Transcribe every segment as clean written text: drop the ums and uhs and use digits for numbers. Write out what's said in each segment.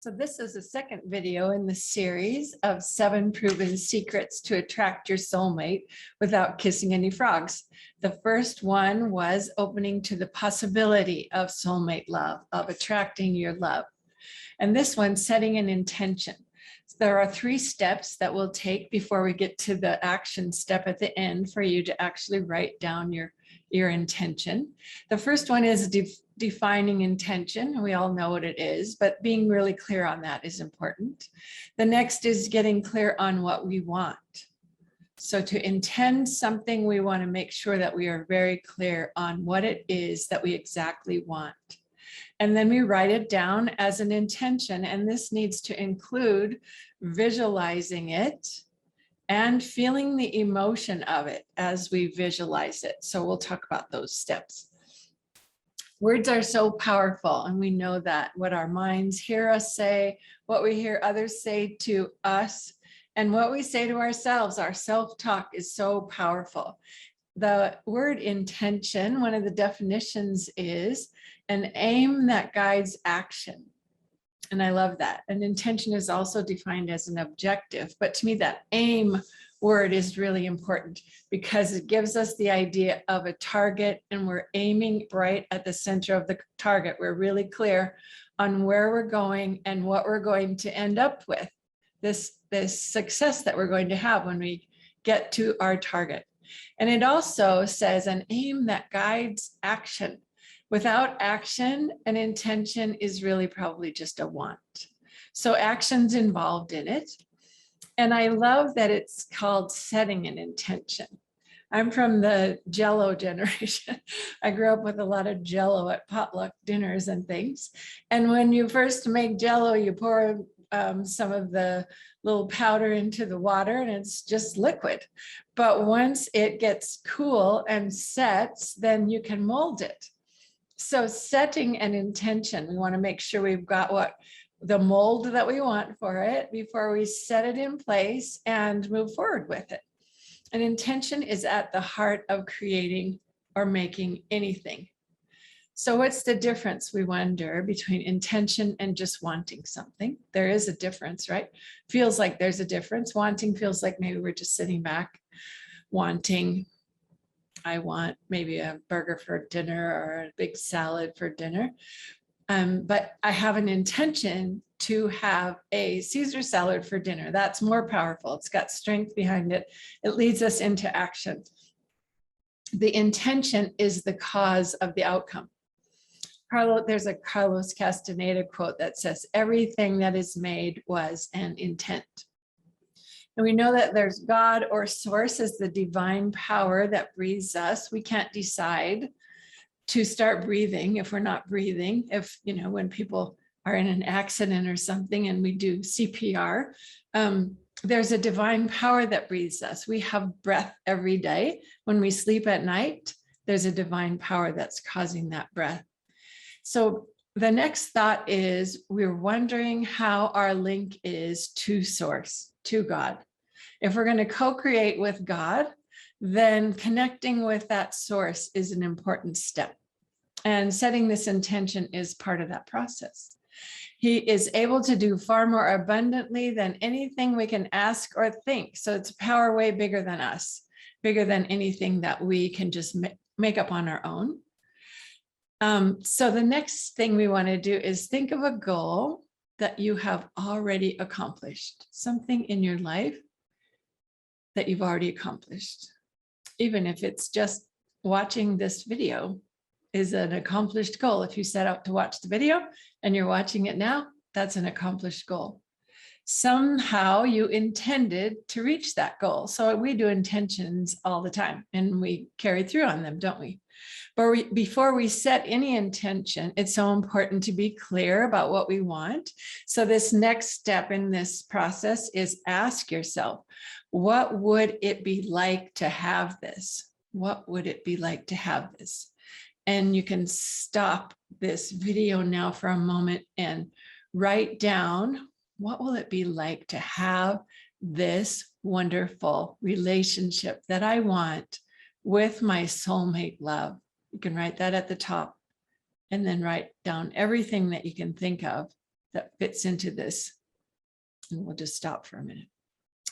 So this is the second video in the series of 7 proven secrets to attract your soulmate without kissing any frogs. The first one was opening to the possibility of soulmate love, of attracting your love. And this one, setting an intention. So there are 3 steps that we'll take before we get to the action step at the end for you to actually write down your intention. The first one is defining intention. We all know what it is, but being really clear on that is important. The next is getting clear on what we want. So to intend something, we want to make sure that we are very clear on what it is that we exactly want. And then we write it down as an intention, and this needs to include visualizing it and feeling the emotion of it as we visualize it. So we'll talk about those steps. Words are so powerful, and we know that what our minds hear us say, what we hear others say to us, and what we say to ourselves, our self-talk is so powerful. The word intention, one of the definitions is an aim that guides action. And I love that. An intention is also defined as an objective, but to me that aim word is really important because it gives us the idea of a target, and we're aiming right at the center of the target. We're really clear on where we're going and what we're going to end up with, this success that we're going to have when we get to our target. And it also says an aim that guides action. Without action, an intention is really probably just a want. So action's involved in it. And I love that it's called setting an intention. I'm from the Jell-O generation. I grew up with a lot of Jell-O at potluck dinners and things. And when you first make Jell-O, you pour some of the little powder into the water and it's just liquid. But once it gets cool and sets, then you can mold it. So setting an intention, we want to make sure we've got the mold that we want for it before we set it in place and move forward with it. An intention is at the heart of creating or making anything. So what's the difference, we wonder, between intention and just wanting something? There is a difference, right? Feels like there's a difference. Wanting feels like maybe we're just sitting back wanting. I want maybe a burger for dinner or a big salad for dinner. But I have an intention to have a Caesar salad for dinner. That's more powerful. It's got strength behind it. It leads us into action. The intention is the cause of the outcome. There's a Carlos Castaneda quote that says, everything that is made was an intent. And we know that there's God or source as the divine power that breathes us. We can't decide to start breathing if we're not breathing. If, when people are in an accident or something and we do CPR, there's a divine power that breathes us. We have breath every day. When we sleep at night, there's a divine power that's causing that breath. So the next thought is we're wondering how our link is to source, to God. If we're going to co-create with God, then connecting with that source is an important step. And setting this intention is part of that process. He is able to do far more abundantly than anything we can ask or think. So it's a power way bigger than us, bigger than anything that we can just make up on our own. So the next thing we want to do is think of a goal that you have already accomplished, something in your life that you've already accomplished. Even if it's just watching this video is an accomplished goal. If you set out to watch the video and you're watching it now, that's an accomplished goal. Somehow you intended to reach that goal. So we do intentions all the time and we carry through on them, don't we? But before we set any intention, it's so important to be clear about what we want. So this next step in this process is ask yourself, what would it be like to have this? What would it be like to have this? And you can stop this video now for a moment and write down, what will it be like to have this wonderful relationship that I want with my soulmate love? You can write that at the top and then write down everything that you can think of that fits into this. And we'll just stop for a minute.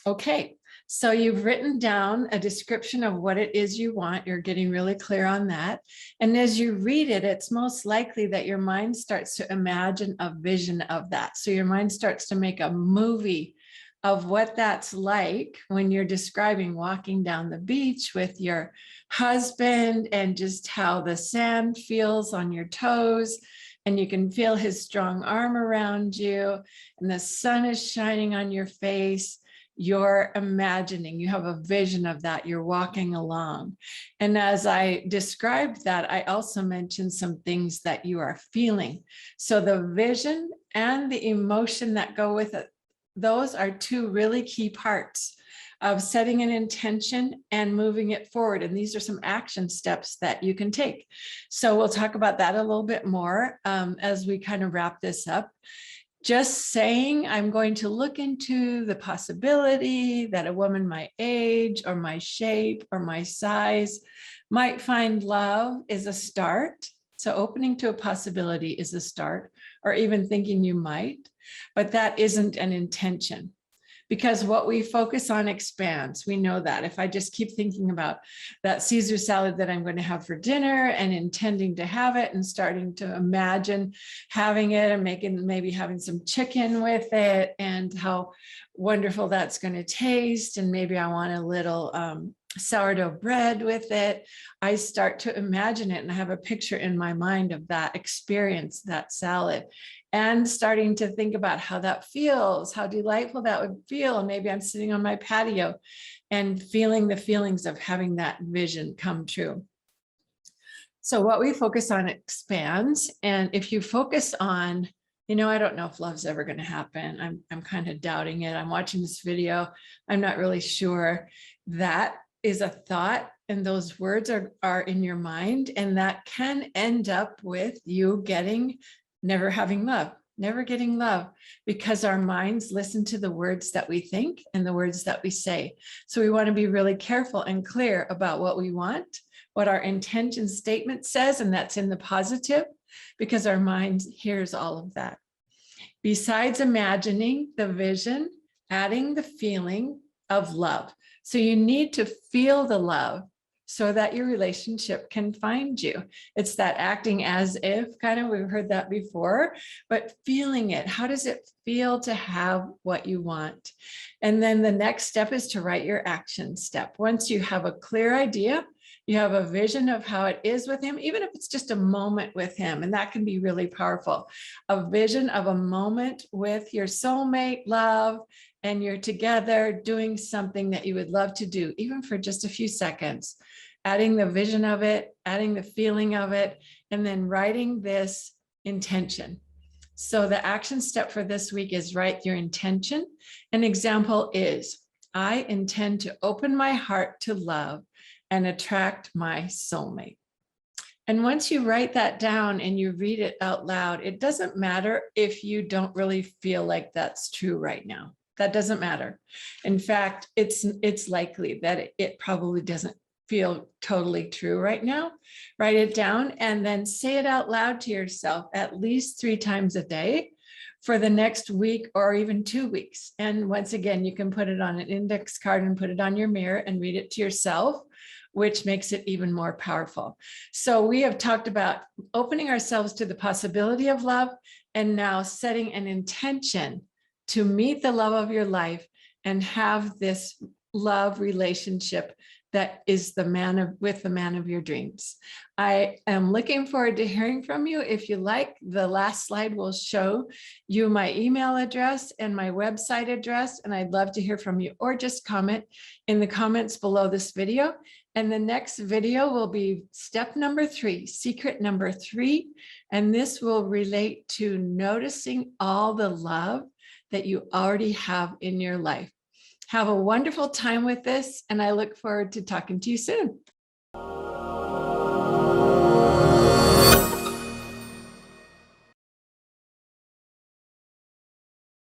Okay, so you've written down a description of what it is you want. You're getting really clear on that. And as you read it, it's most likely that your mind starts to imagine a vision of that. So your mind starts to make a movie of what that's like when you're describing walking down the beach with your husband and just how the sand feels on your toes. And you can feel his strong arm around you and the sun is shining on your face. You're imagining, you have a vision of that, you're walking along. And as I described that, I also mentioned some things that you are feeling. So the vision and the emotion that go with it, those are two really key parts of setting an intention and moving it forward. And these are some action steps that you can take. So we'll talk about that a little bit more as we kind of wrap this up. Just saying, I'm going to look into the possibility that a woman my age or my shape or my size might find love is a start. So opening to a possibility is a start, or even thinking you might, but that isn't an intention. Because what we focus on expands. We know that. If I just keep thinking about that Caesar salad that I'm going to have for dinner and intending to have it and starting to imagine having it and maybe having some chicken with it and how wonderful that's going to taste. And maybe I want a little sourdough bread with it. I start to imagine it and I have a picture in my mind of that experience, that salad, and starting to think about how that feels, how delightful that would feel. And maybe I'm sitting on my patio and feeling the feelings of having that vision come true. So what we focus on expands. And if you focus on, I don't know if love's ever going to happen. I'm kind of doubting it. I'm watching this video. I'm not really sure. That is a thought, and those words are in your mind, and that can end up with you never having love, never getting love, because our minds listen to the words that we think and the words that we say. So we want to be really careful and clear about what we want, what our intention statement says, and that's in the positive, because our mind hears all of that. Besides imagining the vision, adding the feeling of love. So you need to feel the love so that your relationship can find you. It's that acting as if kind of, we've heard that before, but feeling it. How does it feel to have what you want? And then the next step is to write your action step. Once you have a clear idea, you have a vision of how it is with him, even if it's just a moment with him, and that can be really powerful. A vision of a moment with your soulmate, love, and you're together doing something that you would love to do, even for just a few seconds, adding the vision of it, adding the feeling of it, and then writing this intention. So the action step for this week is write your intention. An example is, I intend to open my heart to love and attract my soulmate. And once you write that down and you read it out loud, it doesn't matter if you don't really feel like that's true right now. That doesn't matter. In fact, it's likely that it probably doesn't feel totally true right now. Write it down and then say it out loud to yourself at least 3 times a day for the next week or even 2 weeks. And once again, you can put it on an index card and put it on your mirror and read it to yourself, which makes it even more powerful. So we have talked about opening ourselves to the possibility of love, and now setting an intention to meet the love of your life and have this love relationship that is with the man of your dreams. I am looking forward to hearing from you. If you like, the last slide will show you my email address and my website address, and I'd love to hear from you, or just comment in the comments below this video. And the next video will be step number 3, secret number 3, and this will relate to noticing all the love that you already have in your life. Have a wonderful time with this, and I look forward to talking to you soon.